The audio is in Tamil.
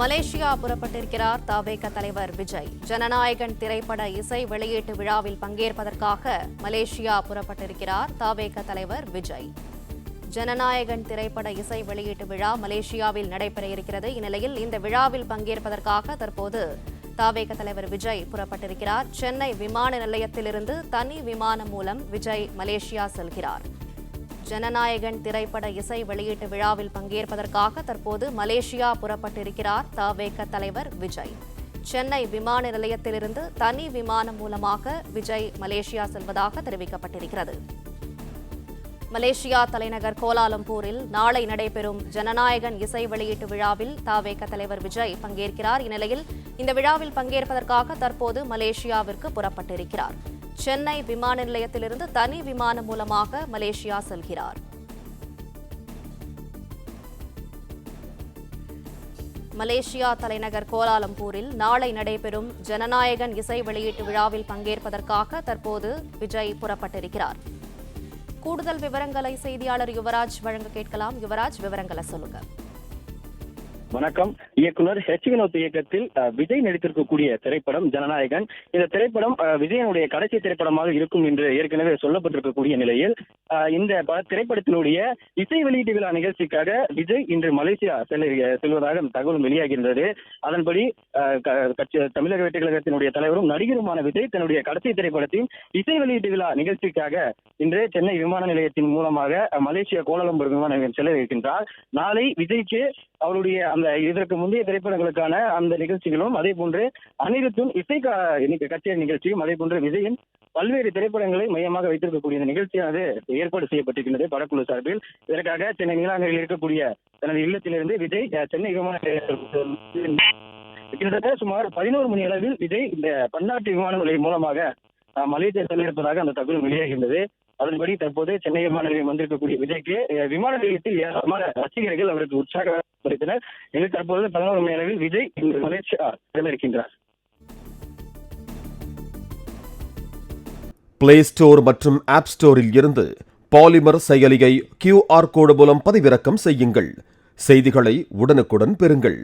மலேசியா புறப்பட்டிருக்கிறார் தவேக தலைவர் விஜய். ஜனநாயகன் திரைப்பட இசை வெளியீட்டு விழாவில் பங்கேற்பதற்காக மலேசியா புறப்பட்டிருக்கிறார் தவேக தலைவர் விஜய். ஜனநாயகன் திரைப்பட இசை வெளியீட்டு விழா மலேசியாவில் நடைபெற இருக்கிறது. இந்நிலையில் இந்த விழாவில் பங்கேற்பதற்காக தற்போது தவேக தலைவர் விஜய் புறப்பட்டிருக்கிறார். சென்னை விமான நிலையத்திலிருந்து தனி விமானம் மூலம் விஜய் மலேசியா செல்கிறார். ஜனநாயகன் திரைப்பட இசை வெளியீட்டு விழாவில் பங்கேற்பதற்காக தற்போது மலேசியா புறப்பட்டிருக்கிறார் தவேக தலைவர் விஜய். சென்னை விமான நிலையத்திலிருந்து தனி விமானம் மூலமாக விஜய் மலேசியா செல்வதாக தெரிவிக்கப்பட்டிருக்கிறது. மலேசியா தலைநகர் கோலாலம்பூரில் நாளை நடைபெறும் ஜனநாயகன் இசை வெளியீட்டு விழாவில் தவேக தலைவர் விஜய் பங்கேற்கிறார். இந்நிலையில் இந்த விழாவில் பங்கேற்பதற்காக தற்போது மலேசியாவிற்கு புறப்பட்டிருக்கிறார். சென்னை விமான நிலையத்திலிருந்து தனி விமானம் மூலமாக மலேசியா செல்கிறார். மலேசியா தலைநகர் கோலாலம்பூரில் நாளை நடைபெறும் ஜனநாயகன் இசை வெளியீட்டு விழாவில் பங்கேற்பதற்காக தற்போது விஜய் புறப்பட்டிருக்கிறார். கூடுதல் விவரங்களை செய்தியாளர் யுவராஜ் வழங்க கேட்கலாம். யுவராஜ், விவரங்களை சொல்லுங்க. வணக்கம். இயக்குனர் ஹெச் வினோத் இயக்கத்தில் விஜய் நடித்திருக்கக்கூடிய திரைப்படம் ஜனநாயகன். இந்த திரைப்படம் விஜயனுடைய கடைசி திரைப்படமாக இருக்கும் என்று ஏற்கனவே சொல்லப்பட்டிருக்கக்கூடிய நிலையில் இந்த திரைப்படத்தினுடைய இசை வெளியீட்டு விழா நிகழ்ச்சிக்காக விஜய் இன்று மலேசியா செல்வதாக தகவல் வெளியாகியிருந்தது. அதன்படி தமிழக வெற்றி கழகத்தினுடைய தலைவரும் நடிகருமான விஜய் தன்னுடைய கடைசி திரைப்படத்தின் இசை வெளியீட்டு விழா நிகழ்ச்சிக்காக இன்று சென்னை விமான நிலையத்தின் மூலமாக மலேசியா கோலாலம்பூர் விமான நிலையம் செல்ல இருக்கின்றார். நாளை விஜய்க்கு அவருடைய அந்த இதற்கு முந்தைய திரைப்படங்களுக்கான அந்த நிகழ்ச்சிகளும் அதே போன்று அனிருத்தும் இசை கச்சேரி நிகழ்ச்சியும் அதே போன்று விஜயின் பல்வேறு திரைப்படங்களை மையமாக வைத்திருக்கக்கூடிய இந்த நிகழ்ச்சியானது ஏற்பாடு செய்யப்பட்டிருக்கின்றது படக்குழு சார்பில். இதற்காக சென்னை நீலாங்கரையில் இருக்கக்கூடிய தனது இல்லத்திலிருந்து விஜய் சென்னை விமான கிட்டத்தட்ட சுமார் 11 மணி அளவில் விஜய் இந்த பன்னாட்டு விமான நிலையம் மூலமாக மலேசியா செல்ல இருப்பதாக அந்த தகவல் வெளியாகின்றது. அதன்படி தற்போது சென்னை விமான நிலையம் வந்திருக்கக்கூடிய விஜய்க்கு விமான நிலையத்தில் ஏராளமான ரசிகர்கள் அவருக்கு உற்சாகப்படுத்தினர். இது தற்போது 11 மணி அளவில் விஜய் இன்று மலேசியா செல்ல இருக்கின்றார். பிளே ஸ்டோர் மற்றும் ஆப் ஸ்டோரில் இருந்து பாலிமர் செயலியை QR கோடு மூலம் பதிவிறக்கம் செய்யுங்கள். செய்திகளை உடனுக்குடன் பெறுங்கள்.